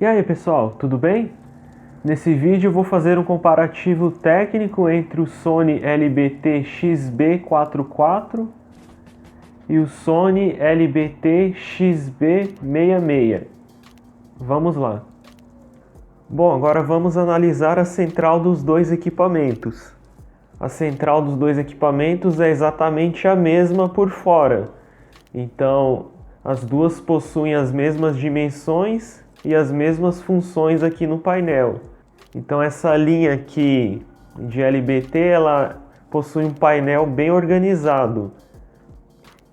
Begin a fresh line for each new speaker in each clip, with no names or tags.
E aí pessoal, tudo bem? Nesse vídeo eu vou fazer um comparativo técnico entre o Sony LBT-XB44 e o Sony LBT-XB66. Vamos lá. Bom, agora vamos analisar a central dos dois equipamentos. A central dos dois equipamentos é exatamente a mesma por fora. Então, as duas possuem as mesmas dimensões e as mesmas funções aqui no painel. Então essa linha aqui de LBT, ela possui um painel bem organizado.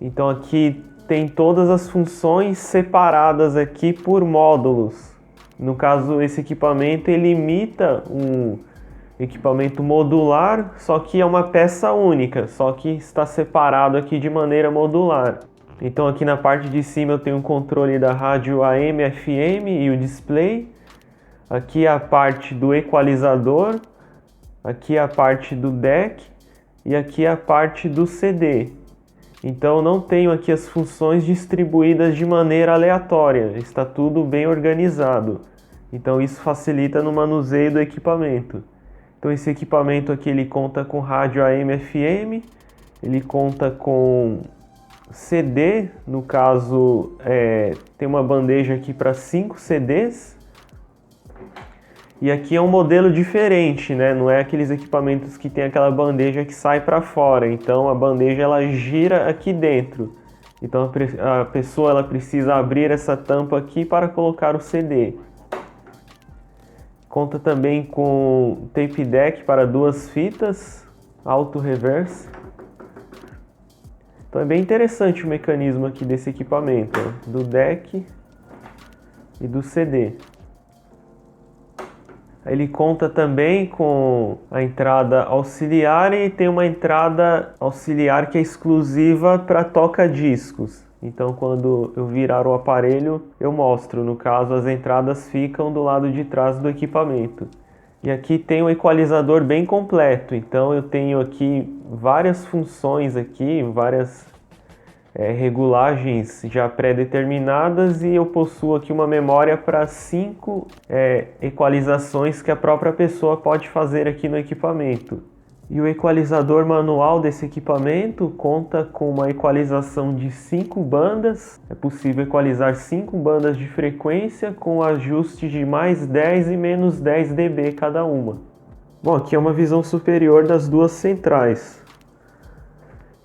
Então aqui tem todas as funções separadas aqui por módulos. No caso, esse equipamento ele imita um equipamento modular, só que é uma peça única, só que está separado aqui de maneira modular. Então aqui na parte de cima eu tenho um controle da rádio AM, FM e o display. Aqui é a parte do equalizador, aqui é a parte do DEC e aqui é a parte do CD. Então não tenho aqui as funções distribuídas de maneira aleatória, está tudo bem organizado. Então isso facilita no manuseio do equipamento. Então esse equipamento aqui ele conta com rádio AM, FM, ele conta com CD, no caso tem uma bandeja aqui para 5 CDs. E aqui é um modelo diferente, né? Não é aqueles equipamentos que tem aquela bandeja que sai para fora. Então a bandeja ela gira aqui dentro. Então a pessoa ela precisa abrir essa tampa aqui para colocar o CD. Conta também com tape deck para 2 fitas, auto reverse. Então é bem interessante o mecanismo aqui desse equipamento, ó, do deck e do CD. Ele conta também com a entrada auxiliar e tem uma entrada auxiliar que é exclusiva para toca-discos. Então quando eu virar o aparelho eu mostro, no caso as entradas ficam do lado de trás do equipamento. E aqui tem um equalizador bem completo, então eu tenho aqui várias funções aqui, várias regulagens já pré-determinadas e eu possuo aqui uma memória para 5 equalizações que a própria pessoa pode fazer aqui no equipamento. E o equalizador manual desse equipamento conta com uma equalização de 5 bandas. É possível equalizar 5 bandas de frequência com ajustes de mais 10 e menos 10 dB cada uma. Bom, aqui é uma visão superior das duas centrais.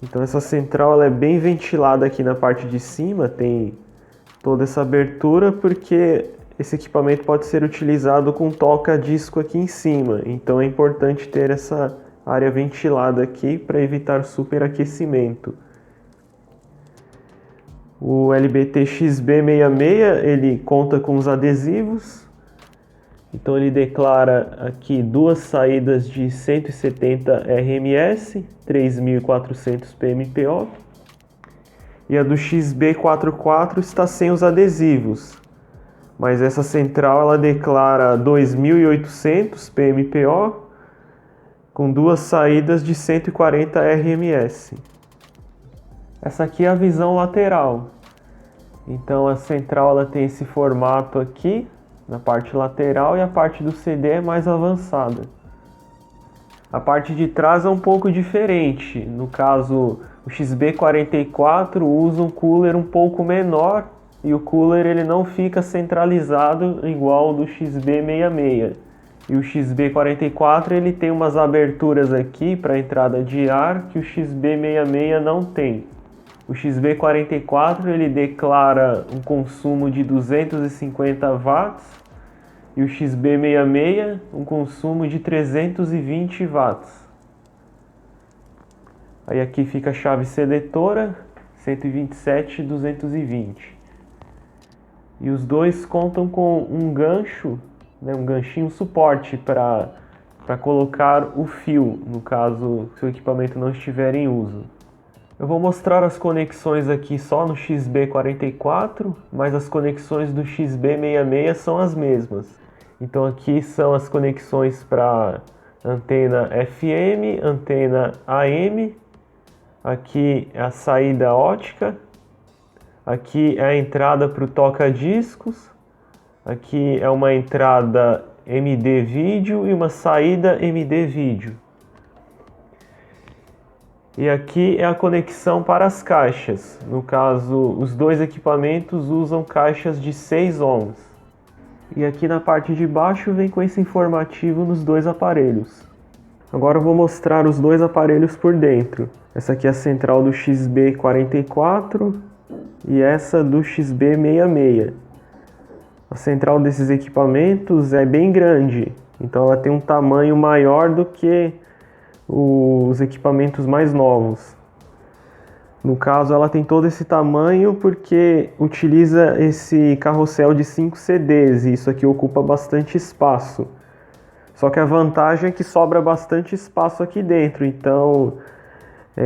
Então essa central ela é bem ventilada aqui na parte de cima, tem toda essa abertura porque esse equipamento pode ser utilizado com toca-disco aqui em cima. Então é importante ter essa área ventilada aqui para evitar superaquecimento. O LBT-XB66 ele conta com os adesivos. Então ele declara aqui 2 saídas de 170 RMS, 3.400 PMPO. E a do XB44 está sem os adesivos. Mas essa central ela declara 2.800 PMPO com 2 saídas de 140 RMS. Essa aqui é a visão lateral. Então a central ela tem esse formato aqui na parte lateral e a parte do CD é mais avançada. A parte de trás é um pouco diferente. No caso, o XB44 usa um cooler um pouco menor e o cooler ele não fica centralizado igual ao do XB66. E o XB44 ele tem umas aberturas aqui para entrada de ar que o XB66 não tem. O XB44 ele declara um consumo de 250 watts e o XB66 um consumo de 320 watts. Aí aqui fica a chave seletora 127 e 220. E os dois contam com um gancho, um ganchinho suporte para colocar o fio, no caso se o equipamento não estiver em uso. Eu vou mostrar as conexões aqui só no XB44, mas as conexões do XB66 são as mesmas. Então aqui são as conexões para antena FM, antena AM, aqui é a saída ótica, aqui é a entrada para o toca-discos, Aqui é uma entrada MD Vídeo e uma saída MD Vídeo. E aqui é a conexão para as caixas. No caso, os dois equipamentos usam caixas de 6 ohms. E aqui na parte de baixo vem com esse informativo nos dois aparelhos. Agora eu vou mostrar os dois aparelhos por dentro. Essa aqui é a central do XB44 e essa do XB66. A central desses equipamentos é bem grande, então ela tem um tamanho maior do que os equipamentos mais novos. No caso, ela tem todo esse tamanho porque utiliza esse carrossel de 5 CDs e isso aqui ocupa bastante espaço. Só que a vantagem é que sobra bastante espaço aqui dentro, então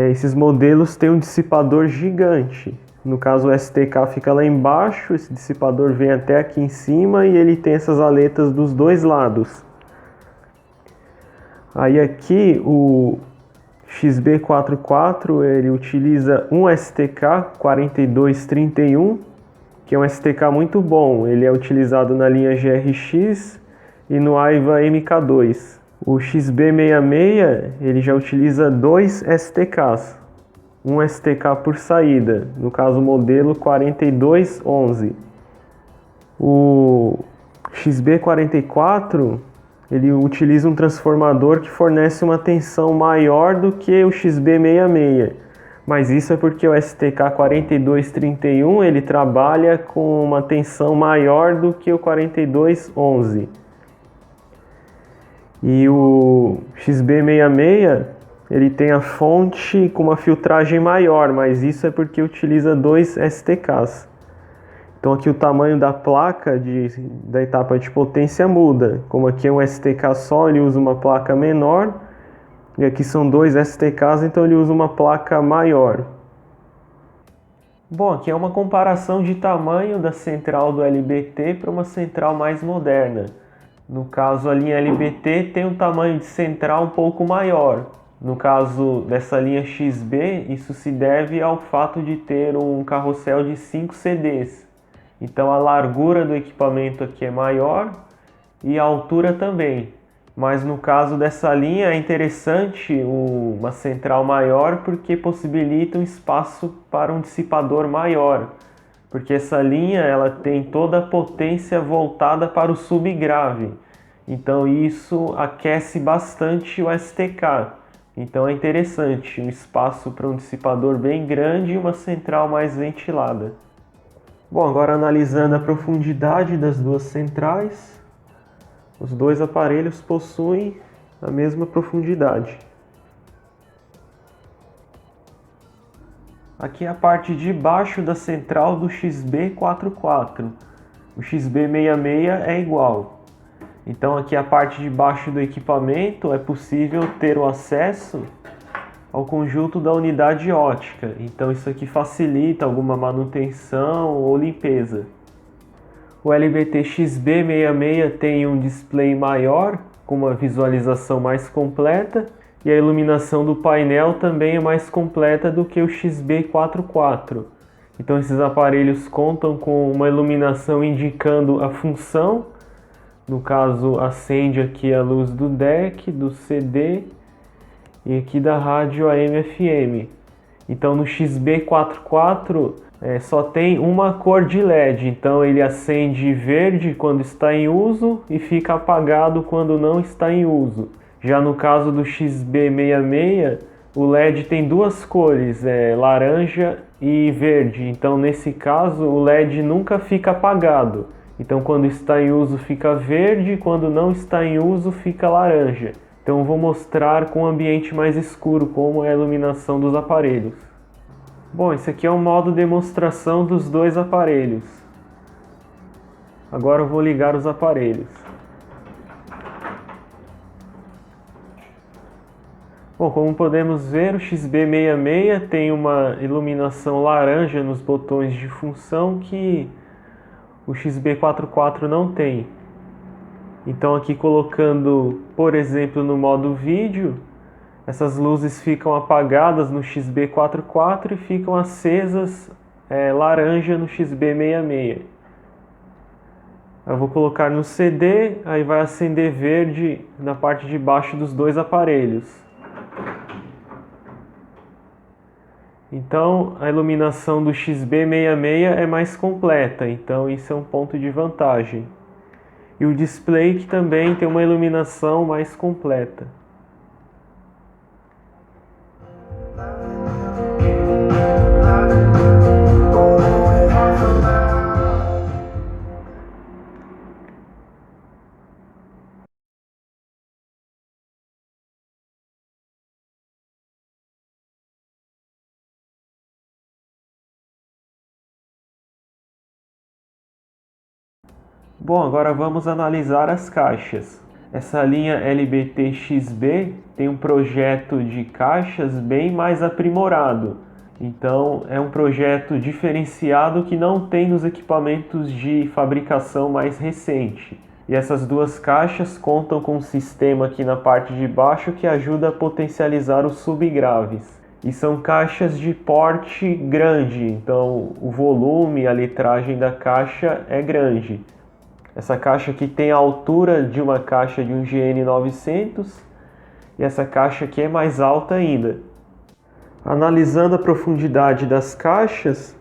esses modelos têm um dissipador gigante. No caso, o STK fica lá embaixo, esse dissipador vem até aqui em cima e ele tem essas aletas dos dois lados. Aí aqui o XB44 ele utiliza um STK 4231, que é um STK muito bom. Ele é utilizado na linha GRX e no AIVA MK2. O XB66 ele já utiliza dois STKs. Um STK por saída, no caso o modelo 4211. O XB44 ele utiliza um transformador que fornece uma tensão maior do que o XB66, mas isso é porque o STK 4231 ele trabalha com uma tensão maior do que o 4211. E o XB66 ele tem a fonte com uma filtragem maior, mas isso é porque utiliza dois STKs. Então aqui o tamanho da placa da etapa de potência muda. Como aqui é um STK só, ele usa uma placa menor. E aqui são dois STKs, então ele usa uma placa maior. Bom, aqui é uma comparação de tamanho da central do LBT para uma central mais moderna. No caso, a linha LBT tem um tamanho de central um pouco maior. No caso dessa linha XB, isso se deve ao fato de ter um carrossel de 5 CDs. Então a largura do equipamento aqui é maior e a altura também. Mas no caso dessa linha é interessante uma central maior porque possibilita um espaço para um dissipador maior. Porque essa linha ela tem toda a potência voltada para o subgrave. Então isso aquece bastante o STK. Então é interessante, um espaço para um dissipador bem grande e uma central mais ventilada. Bom, agora analisando a profundidade das duas centrais, os dois aparelhos possuem a mesma profundidade. Aqui é a parte de baixo da central do XB44. O XB66 é igual. Então aqui a parte de baixo do equipamento é possível ter o acesso ao conjunto da unidade ótica. Então isso aqui facilita alguma manutenção ou limpeza. O LBT XB66 tem um display maior, com uma visualização mais completa, e a iluminação do painel também é mais completa do que o XB44. Então esses aparelhos contam com uma iluminação indicando a função. No caso, acende aqui a luz do DEC, do CD e aqui da rádio AM/FM. Então no XB44 só tem uma cor de LED, então ele acende verde quando está em uso e fica apagado quando não está em uso. Já no caso do XB66, o LED tem duas cores, laranja e verde. Então nesse caso o LED nunca fica apagado. Então quando está em uso fica verde, quando não está em uso fica laranja. Então eu vou mostrar com um ambiente mais escuro como é a iluminação dos aparelhos. Bom, esse aqui é o modo demonstração dos dois aparelhos. Agora eu vou ligar os aparelhos. Bom, como podemos ver, o XB66 tem uma iluminação laranja nos botões de função que o XB44 não tem. Então aqui colocando, por exemplo, no modo vídeo, essas luzes ficam apagadas no XB44 e ficam acesas laranja no XB66. Eu vou colocar no CD, aí vai acender verde na parte de baixo dos dois aparelhos. Então a iluminação do XB66 é mais completa, então isso é um ponto de vantagem. E o display que também tem uma iluminação mais completa. Bom, agora vamos analisar as caixas. Essa linha LBT-XB tem um projeto de caixas bem mais aprimorado. Então é um projeto diferenciado que não tem nos equipamentos de fabricação mais recente. E essas duas caixas contam com um sistema aqui na parte de baixo que ajuda a potencializar os subgraves. E são caixas de porte grande, então o volume, a litragem da caixa é grande. Essa caixa aqui tem a altura de uma caixa de um GN900 e essa caixa aqui é mais alta ainda. Analisando a profundidade das caixas,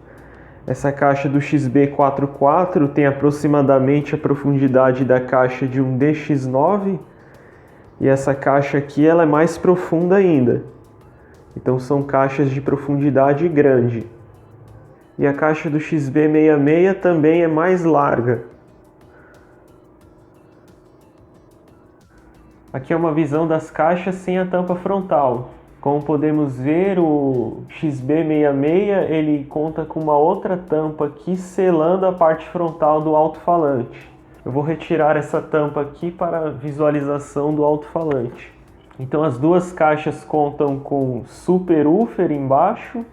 essa caixa do XB44 tem aproximadamente a profundidade da caixa de um DX9 e essa caixa aqui ela é mais profunda ainda. Então são caixas de profundidade grande. E a caixa do XB66 também é mais larga. Aqui é uma visão das caixas sem a tampa frontal. Como podemos ver, o XB66 ele conta com uma outra tampa aqui selando a parte frontal do alto-falante. Eu vou retirar essa tampa aqui para a visualização do alto-falante. Então as duas caixas contam com subwoofer embaixo,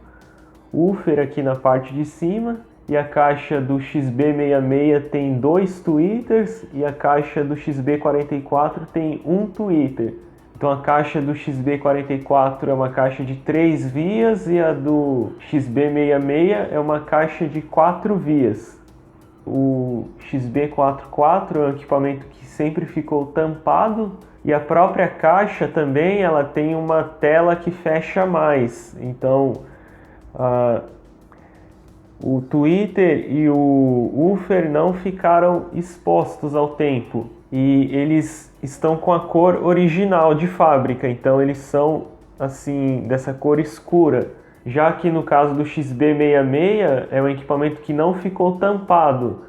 woofer aqui na parte de cima, e a caixa do XB66 tem 2 tweeters e a caixa do XB44 tem 1 tweeter. Então a caixa do XB44 é uma caixa de 3 vias e a do XB66 é uma caixa de 4 vias. O XB44 é um equipamento que sempre ficou tampado e a própria caixa também ela tem uma tela que fecha mais. Então o tweeter e o woofer não ficaram expostos ao tempo e eles estão com a cor original de fábrica, então eles são assim dessa cor escura. Já que no caso do XB66 é um equipamento que não ficou tampado,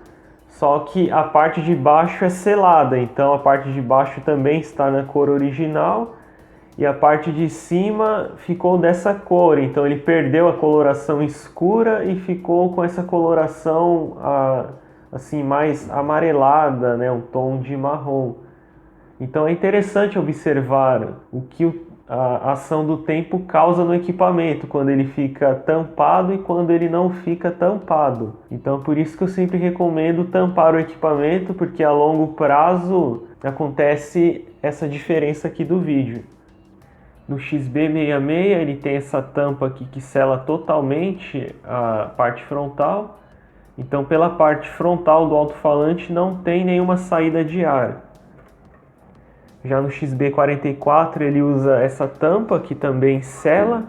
só que a parte de baixo é selada, então a parte de baixo também está na cor original. E a parte de cima ficou dessa cor, então ele perdeu a coloração escura e ficou com essa coloração assim mais amarelada, né, um tom de marrom. Então é interessante observar o que a ação do tempo causa no equipamento, quando ele fica tampado e quando ele não fica tampado. Então por isso que eu sempre recomendo tampar o equipamento, porque a longo prazo acontece essa diferença aqui do vídeo. No XB66 ele tem essa tampa aqui que sela totalmente a parte frontal. Então pela parte frontal do alto-falante não tem nenhuma saída de ar. Já no XB44 ele usa essa tampa que também sela.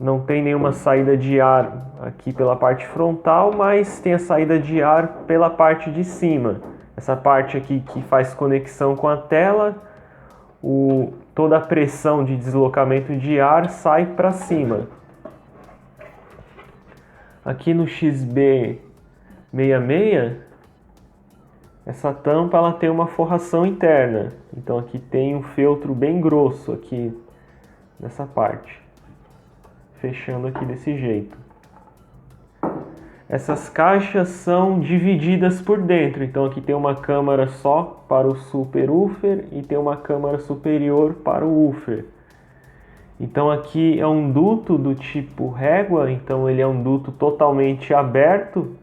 Não tem nenhuma saída de ar aqui pela parte frontal, mas tem a saída de ar pela parte de cima. Essa parte aqui que faz conexão com a tela, toda a pressão de deslocamento de ar sai para cima. Aqui no XB66, essa tampa ela tem uma forração interna. Então aqui tem um feltro bem grosso aqui nessa parte, fechando aqui desse jeito. Essas caixas são divididas por dentro, então aqui tem uma câmara só para o subwoofer e tem uma câmara superior para o woofer. Então aqui é um duto do tipo régua, então ele é um duto totalmente aberto.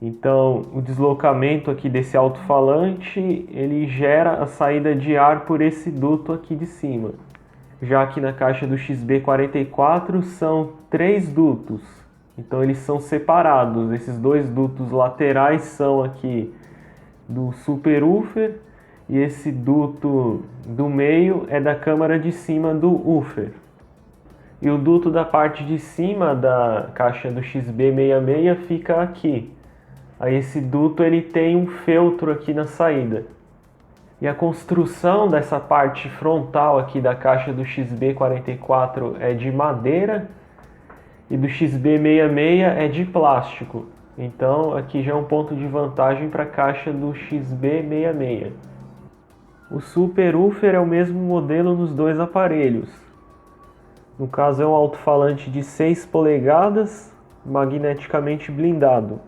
Então o deslocamento aqui desse alto-falante, ele gera a saída de ar por esse duto aqui de cima. Já aqui na caixa do XB44 são 3 dutos. Então eles são separados, esses 2 dutos laterais são aqui do subwoofer e esse duto do meio é da câmara de cima do woofer. E o duto da parte de cima da caixa do XB66 fica aqui. Aí esse duto ele tem um feltro aqui na saída. E a construção dessa parte frontal aqui da caixa do XB44 é de madeira e do XB66 é de plástico. Então aqui já é um ponto de vantagem para a caixa do XB66. O subwoofer é o mesmo modelo nos dois aparelhos. No caso é um alto-falante de 6 polegadas, magneticamente blindado.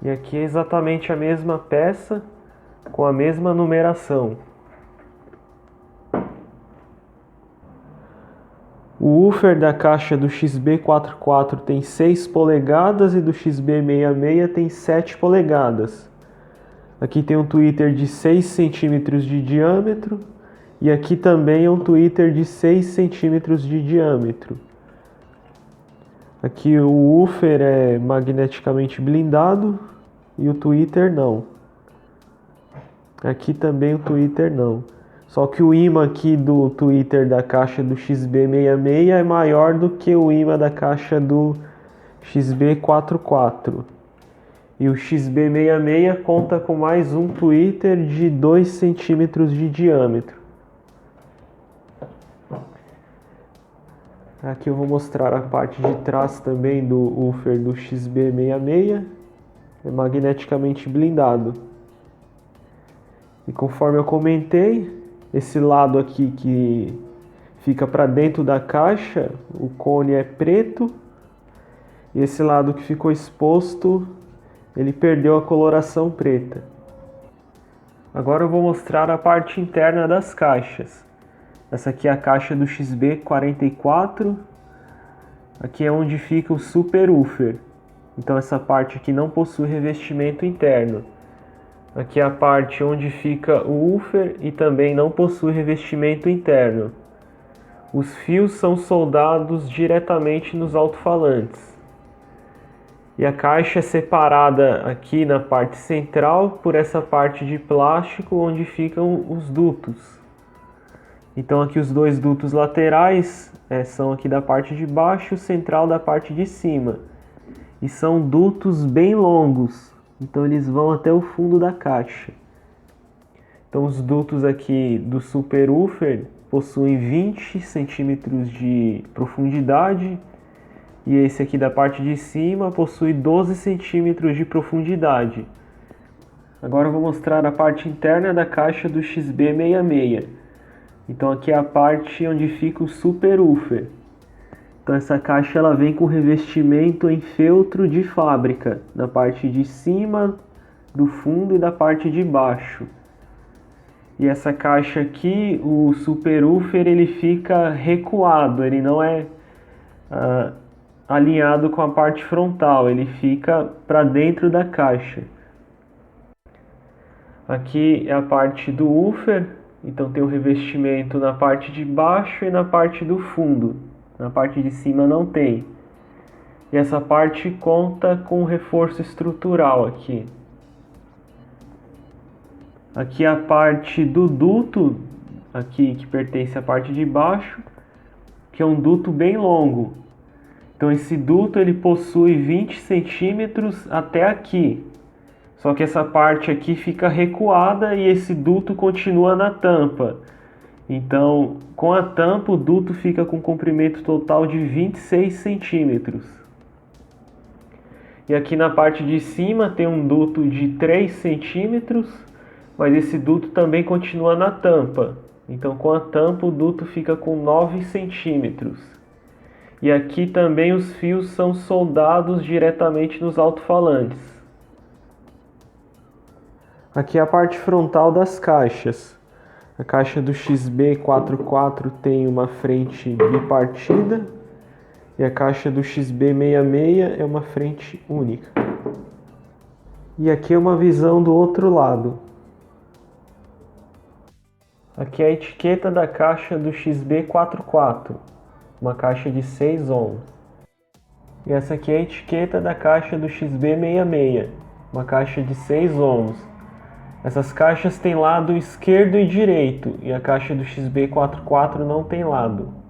E aqui é exatamente a mesma peça, com a mesma numeração. O woofer da caixa do XB44 tem 6 polegadas e do XB66 tem 7 polegadas. Aqui tem um tweeter de 6 centímetros de diâmetro e aqui também é um tweeter de 6 centímetros de diâmetro. Aqui o woofer é magneticamente blindado e o tweeter não. Aqui também o tweeter não. Só que o ímã aqui do tweeter da caixa do XB66 é maior do que o ímã da caixa do XB44. E o XB66 conta com mais um tweeter de 2 centímetros de diâmetro. Aqui eu vou mostrar a parte de trás também do woofer do XB66. É magneticamente blindado. E conforme eu comentei, esse lado aqui que fica para dentro da caixa, o cone é preto. E esse lado que ficou exposto, ele perdeu a coloração preta. Agora eu vou mostrar a parte interna das caixas. Essa aqui é a caixa do XB44. Aqui é onde fica o subwoofer. Então essa parte aqui não possui revestimento interno. Aqui é a parte onde fica o woofer e também não possui revestimento interno. Os fios são soldados diretamente nos alto-falantes. E a caixa é separada aqui na parte central por essa parte de plástico onde ficam os dutos. Então aqui os dois dutos laterais são aqui da parte de baixo e o central da parte de cima. E são dutos bem longos, então eles vão até o fundo da caixa. Então os dutos aqui do subwoofer possuem 20 centímetros de profundidade e esse aqui da parte de cima possui 12 centímetros de profundidade. Agora eu vou mostrar a parte interna da caixa do XB66. Então aqui é a parte onde fica o subwoofer. Então essa caixa ela vem com revestimento em feltro de fábrica, na parte de cima, do fundo e da parte de baixo. E essa caixa aqui, o subwoofer, ele fica recuado, ele não é alinhado com a parte frontal, ele fica para dentro da caixa. Aqui é a parte do woofer, então tem o revestimento na parte de baixo e na parte do fundo. Na parte de cima não tem. E essa parte conta com reforço estrutural aqui. Aqui é a parte do duto, aqui que pertence à parte de baixo, que é um duto bem longo. Então esse duto ele possui 20 centímetros até aqui. Só que essa parte aqui fica recuada e esse duto continua na tampa. Então, com a tampa, o duto fica com comprimento total de 26 centímetros. E aqui na parte de cima tem um duto de 3 centímetros, mas esse duto também continua na tampa. Então, com a tampa, o duto fica com 9 centímetros. E aqui também os fios são soldados diretamente nos alto-falantes. Aqui é a parte frontal das caixas. A caixa do XB44 tem uma frente bipartida e a caixa do XB66 é uma frente única. E aqui é uma visão do outro lado. Aqui é a etiqueta da caixa do XB44, uma caixa de 6 ohms. E essa aqui é a etiqueta da caixa do XB66, uma caixa de 6 ohms. Essas caixas têm lado esquerdo e direito, e a caixa do XB44 não tem lado.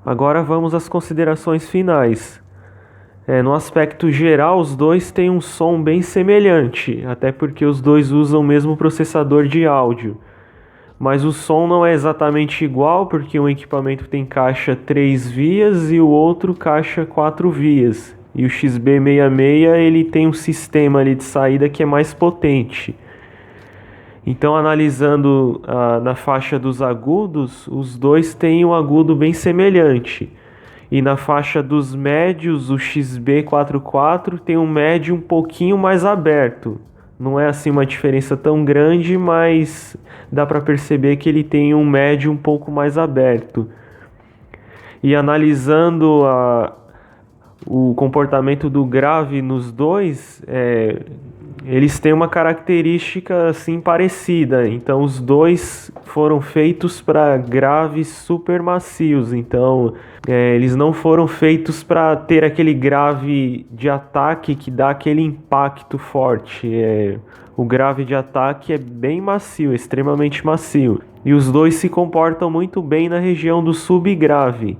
Agora vamos às considerações finais. No aspecto geral, os dois têm um som bem semelhante, até porque os dois usam o mesmo processador de áudio. Mas o som não é exatamente igual, porque um equipamento tem caixa 3 vias e o outro caixa 4 vias. E o XB66 ele tem um sistema ali de saída que é mais potente. Então, analisando na faixa dos agudos, os dois têm um agudo bem semelhante. E na faixa dos médios, o XB44 tem um médio um pouquinho mais aberto. Não é assim uma diferença tão grande, mas dá para perceber que ele tem um médio um pouco mais aberto. E analisando o comportamento do grave nos dois, eles têm uma característica assim parecida. Então os dois foram feitos para graves super macios. Então eles não foram feitos para ter aquele grave de ataque que dá aquele impacto forte. O grave de ataque é bem macio, extremamente macio. E os dois se comportam muito bem na região do subgrave.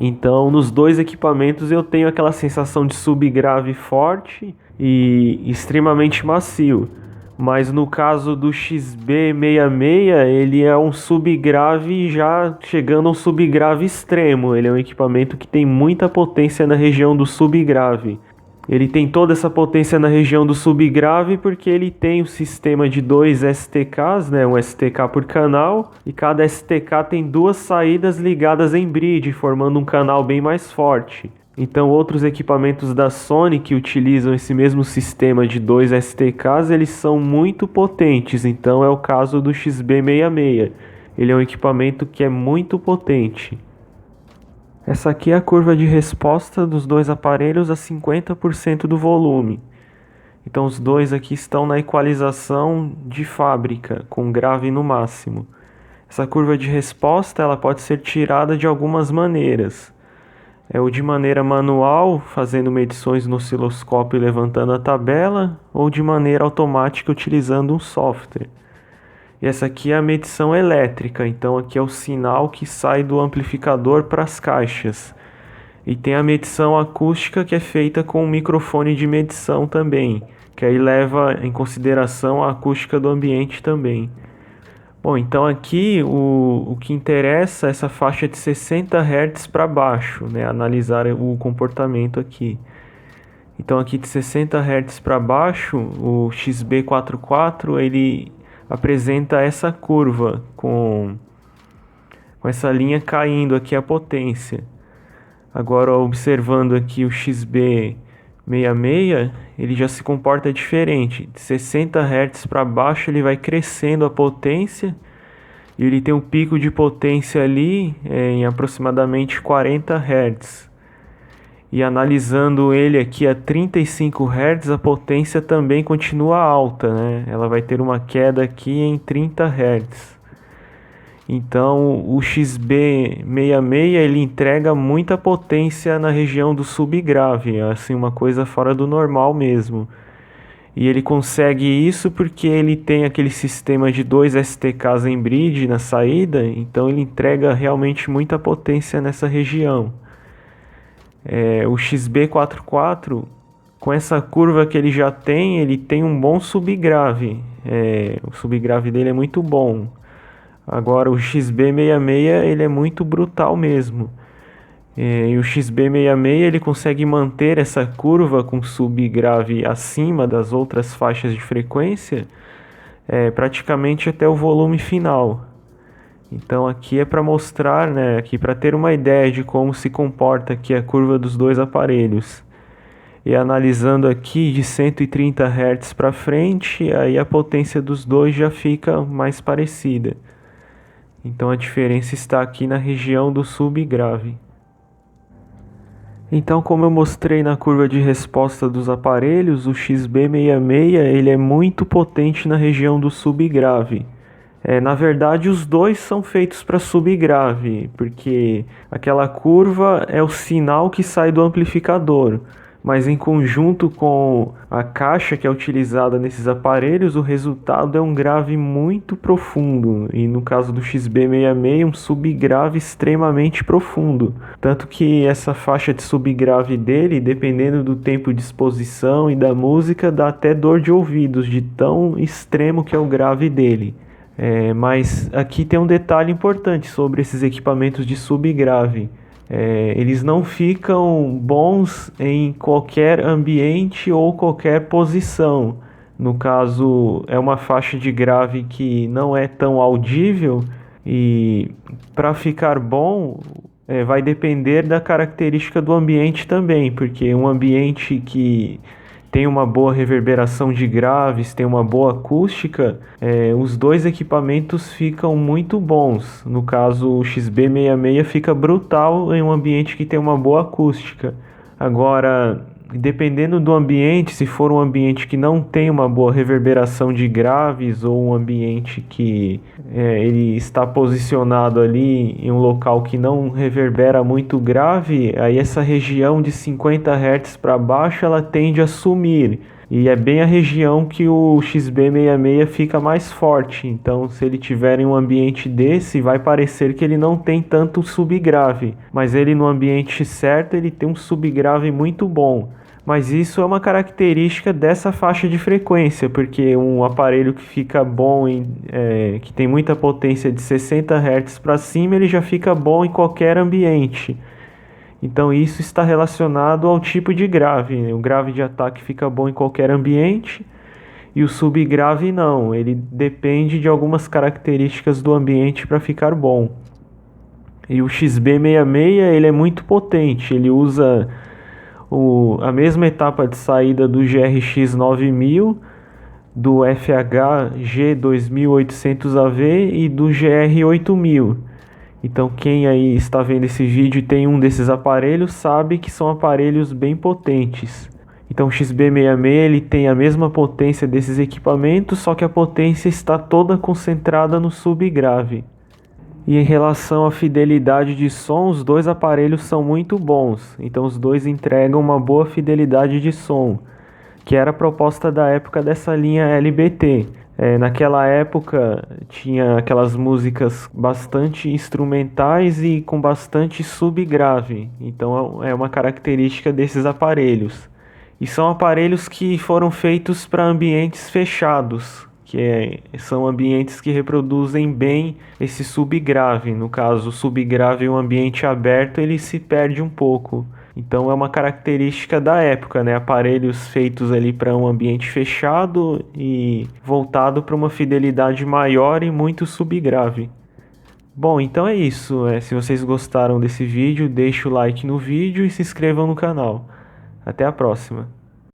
Então, nos dois equipamentos eu tenho aquela sensação de subgrave forte e extremamente macio. Mas no caso do XB66, ele é um subgrave já chegando a um subgrave extremo. Ele é um equipamento que tem muita potência na região do subgrave. Ele tem toda essa potência na região do subgrave porque ele tem um sistema de 2 STKs, né, um STK por canal, e cada STK tem 2 saídas ligadas em bridge, formando um canal bem mais forte. Então outros equipamentos da Sony que utilizam esse mesmo sistema de 2 STKs, eles são muito potentes, então é o caso do XB66. Ele é um equipamento que é muito potente. Essa aqui é a curva de resposta dos dois aparelhos a 50% do volume. Então os dois aqui estão na equalização de fábrica, com grave no máximo. Essa curva de resposta ela pode ser tirada de algumas maneiras. Ou de maneira manual, fazendo medições no osciloscópio e levantando a tabela, ou de maneira automática utilizando um software. E essa aqui é a medição elétrica, então aqui é o sinal que sai do amplificador para as caixas. E tem a medição acústica que é feita com um microfone de medição também, que aí leva em consideração a acústica do ambiente também. Bom, então aqui o que interessa é essa faixa de 60 Hz para baixo, né? Analisar o comportamento aqui. Então aqui de 60 Hz para baixo, o XB44 ele apresenta essa curva com essa linha caindo aqui a potência. Agora observando aqui o XB66, ele já se comporta diferente. De 60 Hz para baixo ele vai crescendo a potência e ele tem um pico de potência ali em aproximadamente 40 Hz. E analisando ele aqui a 35 Hz, a potência também continua alta, né? Ela vai ter uma queda aqui em 30 Hz. Então o XB66 ele entrega muita potência na região do subgrave, assim uma coisa fora do normal mesmo. E ele consegue isso porque ele tem aquele sistema de 2 STKs em bridge na saída, então ele entrega realmente muita potência nessa região. O XB44, com essa curva que ele já tem, ele tem um bom subgrave. O subgrave dele é muito bom. Agora o XB66 ele é muito brutal mesmo. E o XB66 ele consegue manter essa curva com subgrave acima das outras faixas de frequência praticamente até o volume final. Então aqui é para mostrar, né, aqui para ter uma ideia de como se comporta aqui a curva dos dois aparelhos. E analisando aqui de 130 Hz para frente, aí a potência dos dois já fica mais parecida. Então a diferença está aqui na região do subgrave. Então, como eu mostrei na curva de resposta dos aparelhos, o XB66 ele é muito potente na região do subgrave. Na verdade, os dois são feitos para subgrave, porque aquela curva é o sinal que sai do amplificador. Mas em conjunto com a caixa que é utilizada nesses aparelhos, o resultado é um grave muito profundo. E no caso do XB66, um subgrave extremamente profundo. Tanto que essa faixa de subgrave dele, dependendo do tempo de exposição e da música, dá até dor de ouvidos, de tão extremo que é o grave dele. Mas aqui tem um detalhe importante sobre esses equipamentos de subgrave. Eles não ficam bons em qualquer ambiente ou qualquer posição. No caso, é uma faixa de grave que não é tão audível e para ficar bom vai depender da característica do ambiente também, porque um ambiente que tem uma boa reverberação de graves, tem uma boa acústica, os dois equipamentos ficam muito bons. No caso, o XB66 fica brutal em um ambiente que tem uma boa acústica. Agora, dependendo do ambiente, se for um ambiente que não tem uma boa reverberação de graves ou um ambiente que ele está posicionado ali em um local que não reverbera muito grave, aí essa região de 50 Hz para baixo ela tende a sumir. E é bem a região que o XB66 fica mais forte. Então, se ele tiver em um ambiente desse, vai parecer que ele não tem tanto subgrave. Mas ele no ambiente certo, ele tem um subgrave muito bom. Mas isso é uma característica dessa faixa de frequência, porque um aparelho que fica bom, que tem muita potência de 60 Hz para cima, ele já fica bom em qualquer ambiente. Então isso está relacionado ao tipo de grave, né? O grave de ataque fica bom em qualquer ambiente e o subgrave não. Ele depende de algumas características do ambiente para ficar bom. E o XB66 ele é muito potente, ele usa a mesma etapa de saída do GRX 9000, do FH G2800AV e do GR 8000. Então quem aí está vendo esse vídeo e tem um desses aparelhos sabe que são aparelhos bem potentes. Então o XB66 ele tem a mesma potência desses equipamentos, só que a potência está toda concentrada no subgrave. E em relação à fidelidade de som, os dois aparelhos são muito bons. Então os dois entregam uma boa fidelidade de som, que era a proposta da época dessa linha LBT. Naquela época tinha aquelas músicas bastante instrumentais e com bastante subgrave. Então é uma característica desses aparelhos. E são aparelhos que foram feitos para ambientes fechados, são ambientes que reproduzem bem esse subgrave. No caso, o subgrave em um ambiente aberto ele se perde um pouco. Então é uma característica da época, né? Aparelhos feitos ali para um ambiente fechado e voltado para uma fidelidade maior e muito subgrave. Bom, então é isso. Se vocês gostaram desse vídeo, deixe o like no vídeo e se inscrevam no canal. Até a próxima.